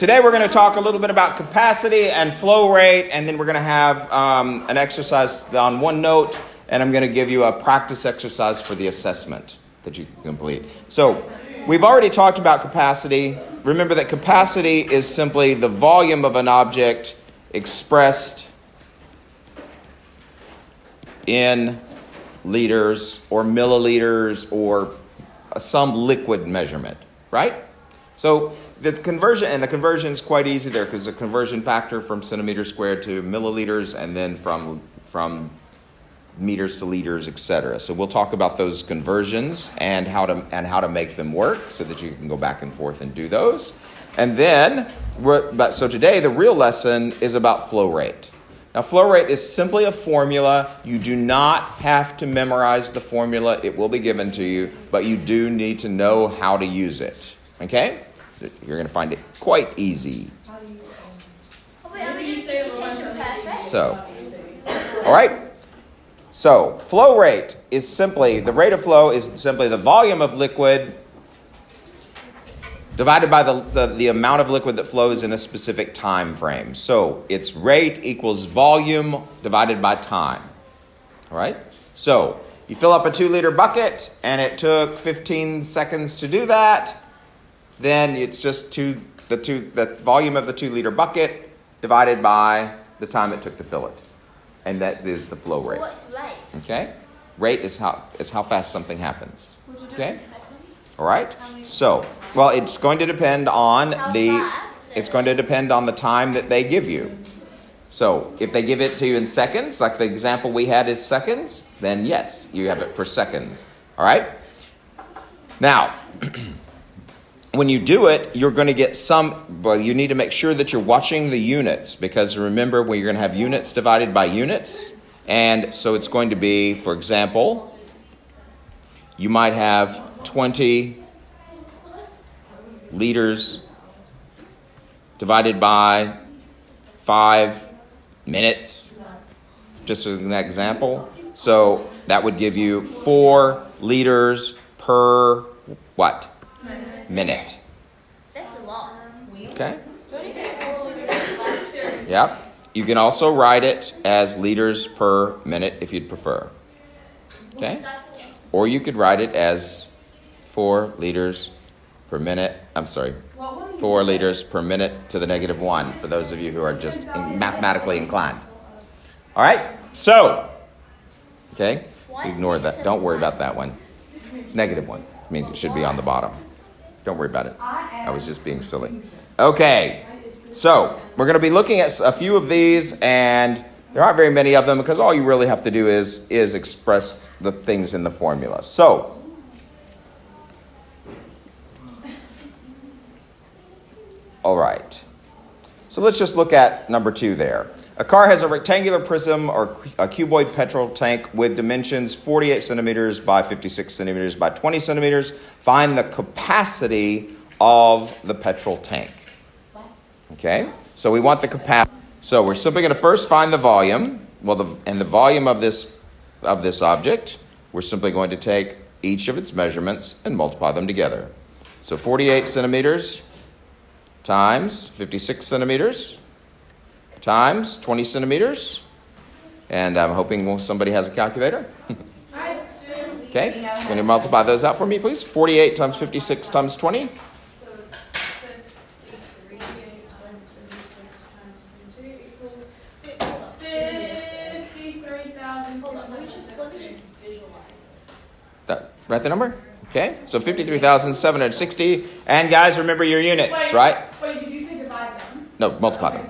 today we're going to talk a little bit about capacity and flow rate, and then we're going to have an exercise on one note, and I'm going to give you a practice exercise for the assessment that you can complete. So we've already talked about capacity. Remember that capacity is simply the volume of an object expressed in liters or milliliters or some liquid measurement, right? So the conversion is quite easy there because the conversion factor from centimeters squared to milliliters and then from meters to liters, etc. So we'll talk about those conversions and how to make them work so that you can go back and forth and do those. And then, so today the real lesson is about flow rate. Now, flow rate is simply a formula. You do not have to memorize the formula. It will be given to you, but you do need to know how to use it. Okay? So you're going to find it quite easy. So, all right. So, flow rate is simply, the rate of flow is simply the volume of liquid divided by the amount of liquid that flows in a specific time frame. So its rate equals volume divided by time. All right? So you fill up a 2-liter bucket and it took 15 seconds to do that. Then it's just the volume of the 2-liter bucket divided by the time it took to fill it. And that is the flow rate. What's rate? Okay? Rate is how fast something happens. Okay? All right? So, well, it's going to depend on the time that they give you. So, if they give it to you in seconds, like the example we had is seconds, then yes, you have it per second. All right? Now, when you do it, you're going to get you need to make sure that you're watching the units because remember, you're going to have units divided by units. And so it's going to be, for example, you might have 20 liters divided by 5 minutes, just as an example. So that would give you 4 liters per what? Minute. That's a lot. Okay? Yep. You can also write it as liters per minute if you'd prefer. Okay? Or you could write it as 4 liters per minute. 4 liters per minute to the -1 for those of you who are just mathematically inclined. All right? So, okay? Ignore that. Don't worry about that one. It's -1. It means it should be on the bottom. Don't worry about it. I was just being silly. Okay. So, we're going to be looking at a few of these, and there aren't very many of them because all you really have to do is express the things in the formula. So, all right. So let's just look at number 2 there. A car has a rectangular prism or a cuboid petrol tank with dimensions 48 centimeters by 56 centimeters by 20 centimeters. Find the capacity of the petrol tank. Okay? So we want the capacity. So we're simply going to first find the volume. The volume of this object, we're simply going to take each of its measurements and multiply them together. So 48 centimeters times 56 centimeters times 20 centimeters. And I'm hoping somebody has a calculator. I do. Okay. Can you multiply those out for me, please? 48 times 56 times 20. So it's 53 times 52 equals 53,000. Hold on, let me just visualize it. Write the number? Okay. So 53,760. And guys, remember your units, right? Wait, did you say divide them? No, multiply them.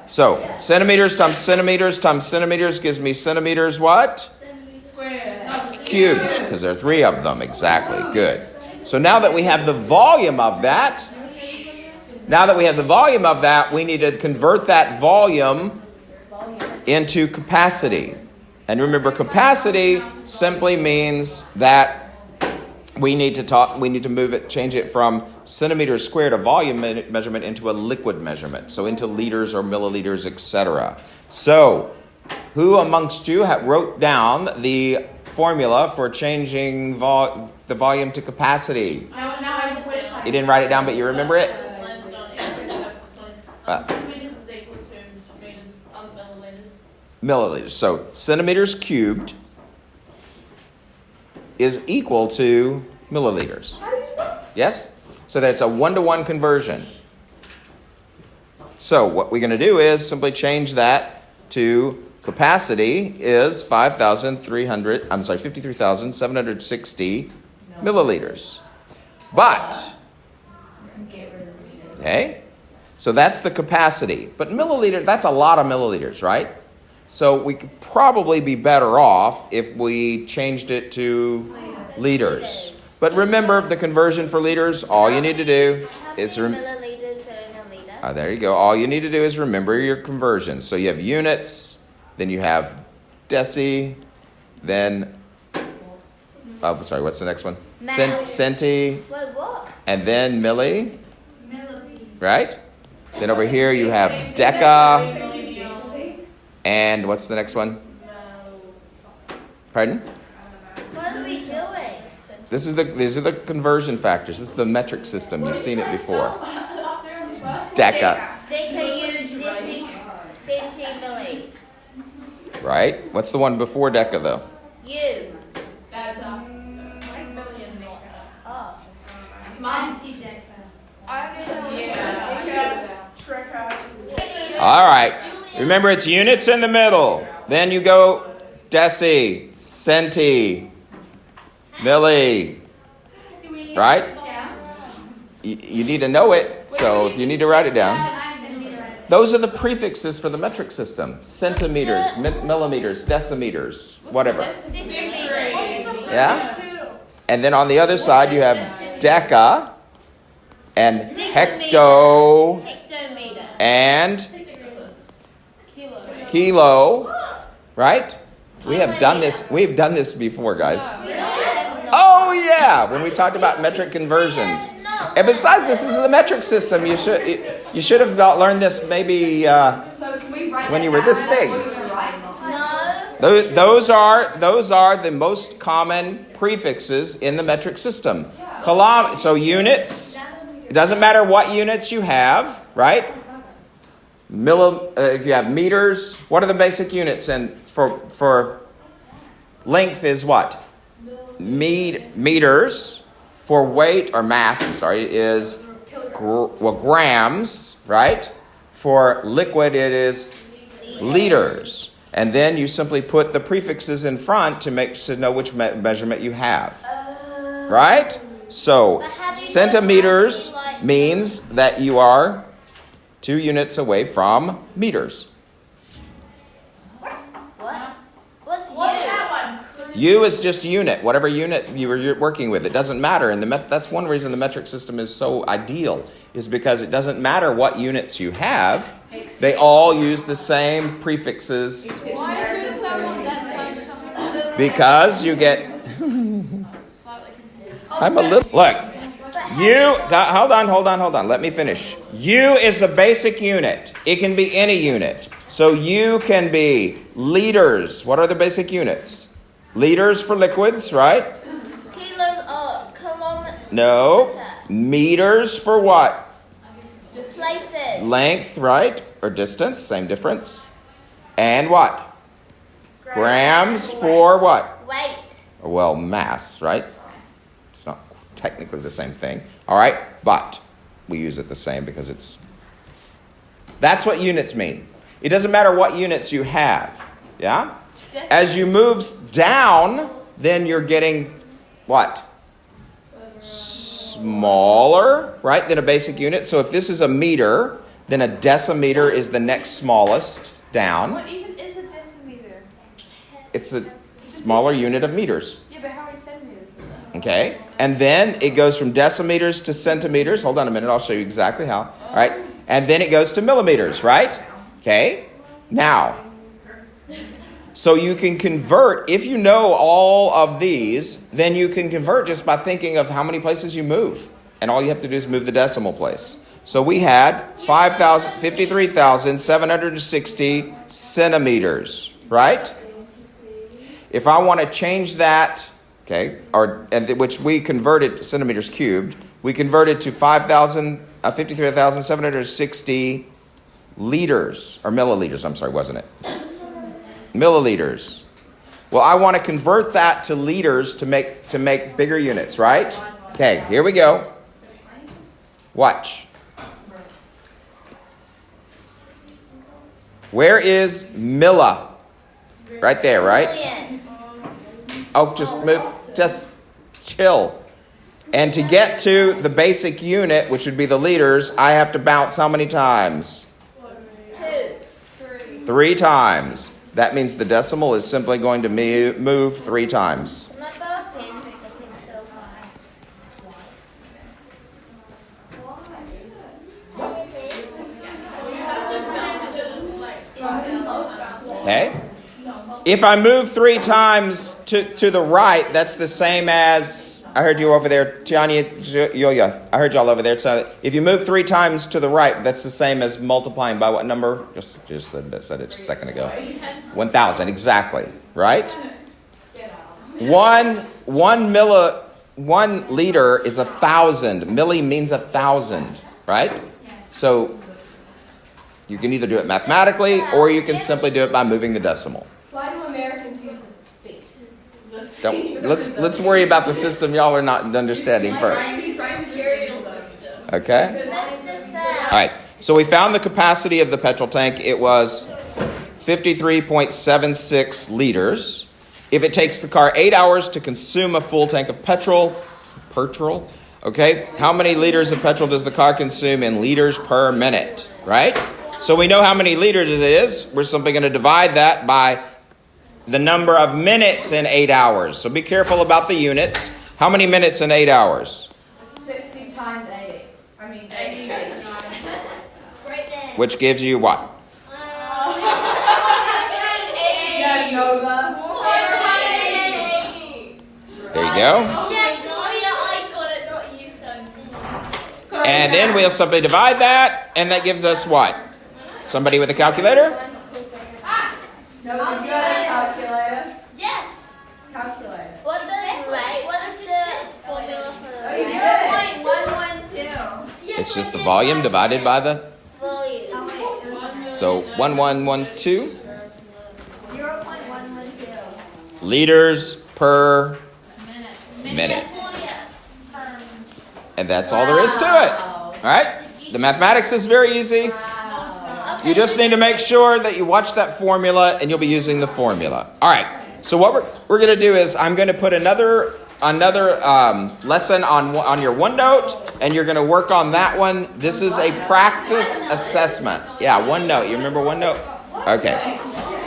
So centimeters times centimeters times centimeters gives me centimeters what? Squared. Cubed, because there are 3 of them. Exactly. Good. So now that we have the volume of that, we need to convert that volume into capacity. And remember, capacity simply means that we need to change it from centimeters squared, a volume measurement, into a liquid measurement. So into liters or milliliters, etc. So, who amongst you wrote down the formula for changing the volume to capacity? Now I have a question. You didn't write it down, but you remember it? Centimeters is equal to meters, milliliters. milliliters. So centimeters cubed is equal to milliliters. Yes? So that's a 1-to-1 conversion. So what we're going to do is simply change that to capacity is 53,760 milliliters. But, okay, so that's the capacity. But milliliter, that's a lot of milliliters, right? So we could probably be better off if we changed it to liters. But remember, the conversion for liters, all you need to do is... milliliters in a liter. There you go. All you need to do is remember your conversions. So you have units, then you have deci, then... Oh, sorry, what's the next one? Centi, Wait, what? and then milli, right? Then over here you have deca, and what's the next one? Pardon? What are we doing? These are the conversion factors. This is the metric system. You've seen it before. It's deca, Deca, centi, milli. right? What's the one before deca, though? U. Oh. All right. Remember, it's units in the middle. Then you go deci, centi, milli, right? You need to know it. So if you need to write it down. Those are the prefixes for the metric system. Centimeters, millimeters, decimeters, whatever. Yeah? And then on the other side, you have deca and hecto Hectometer. and kilo, right? We've done this before, guys. Oh yeah, when we talked about metric conversions. And besides, this is the metric system. You should have learned this maybe when you were this big. No. Those are the most common prefixes in the metric system. So units. It doesn't matter what units you have, right? If you have meters, what are the basic units? And for length is what? Meters. For weight or mass, is grams, right? For liquid, it is liters. And then you simply put the prefixes in front to know which measurement you have. Right? So, centimeters means that you are 2 units away from meters. What? What's that one? U is just unit, whatever unit you're working with. It doesn't matter. And that's one reason the metric system is so ideal, is because it doesn't matter what units you have. They all use the same prefixes. Why is there someone that's Because you get... I'm a little... Look. Hold on. Let me finish. U is a basic unit. It can be any unit. So U can be liters. What are the basic units? Liters for liquids, right? kilometer? No. Meters for what? Places. Length, right? Or distance, same difference. And what? Grams for what? Weight. Well, mass, right? It's not technically the same thing. All right? But we use it the same because that's what units mean. It doesn't matter what units you have. Yeah? As you move down, then you're getting what? Smaller, right, than a basic unit. So if this is a meter, then a decimeter is the next smallest down. What even is a decimeter? It's a smaller unit of meters. Yeah, but how many centimeters is that? Okay? And then it goes from decimeters to centimeters. Hold on a minute, I'll show you exactly how. All right? And then it goes to millimeters, right? Okay? Now, so you can convert, if you know all of these, then you can convert just by thinking of how many places you move. And all you have to do is move the decimal place. So we had 53,760 centimeters, right? If I want to change that, okay, which we converted to centimeters cubed, we converted to 53,760 liters, or milliliters, I'm sorry, wasn't it? Milliliters. Well, I want to convert that to liters to make bigger units, right? Okay, here we go. Watch. Where is milli? Right there, right? Million. Oh, just chill. And to get to the basic unit, which would be the liters, I have to bounce how many times? 2. 3 times. That means the decimal is simply going to move 3 times. I'm not burping. I think so far. Okay? If I move 3 times to the right, that's the same as, I heard you over there, Tianya, Yulia, I heard y'all over there. So if you move 3 times to the right, that's the same as multiplying by what number? Just said it just a second ago. 1,000, exactly, right? 1 liter is 1,000. Milli means 1,000, right? So you can either do it mathematically or you can simply do it by moving the decimal. Why do Americans use the feet? Let's worry about the system y'all are not understanding first. Okay? All right. So we found the capacity of the petrol tank. It was 53.76 liters. If it takes the car 8 hours to consume a full tank of petrol, okay, how many liters of petrol does the car consume in liters per minute, right? So we know how many liters it is. We're simply going to divide that by the number of minutes in 8 hours. So be careful about the units. How many minutes in 8 hours? 60 times 80. I mean, 80. Right there. Which gives you what? Yeah, Nova. There you go. And then we'll simply divide that, and that gives us what? Somebody with a calculator? Nova, do you have a calculator? Yes. Calculator. What is the formula for Oh, you the did it. 0.112? It's just the volume divided by the... Volume. So 1112 0.112. liters per minute. And that's all there is to it. All right? The mathematics is very easy. You just need to make sure that you watch that formula, and you'll be using the formula. All right. So what we're going to do is I'm going to put another lesson on your OneNote, and you're going to work on that one. This is a practice assessment. Yeah, OneNote. You remember OneNote? Okay.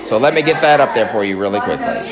So let me get that up there for you really quickly.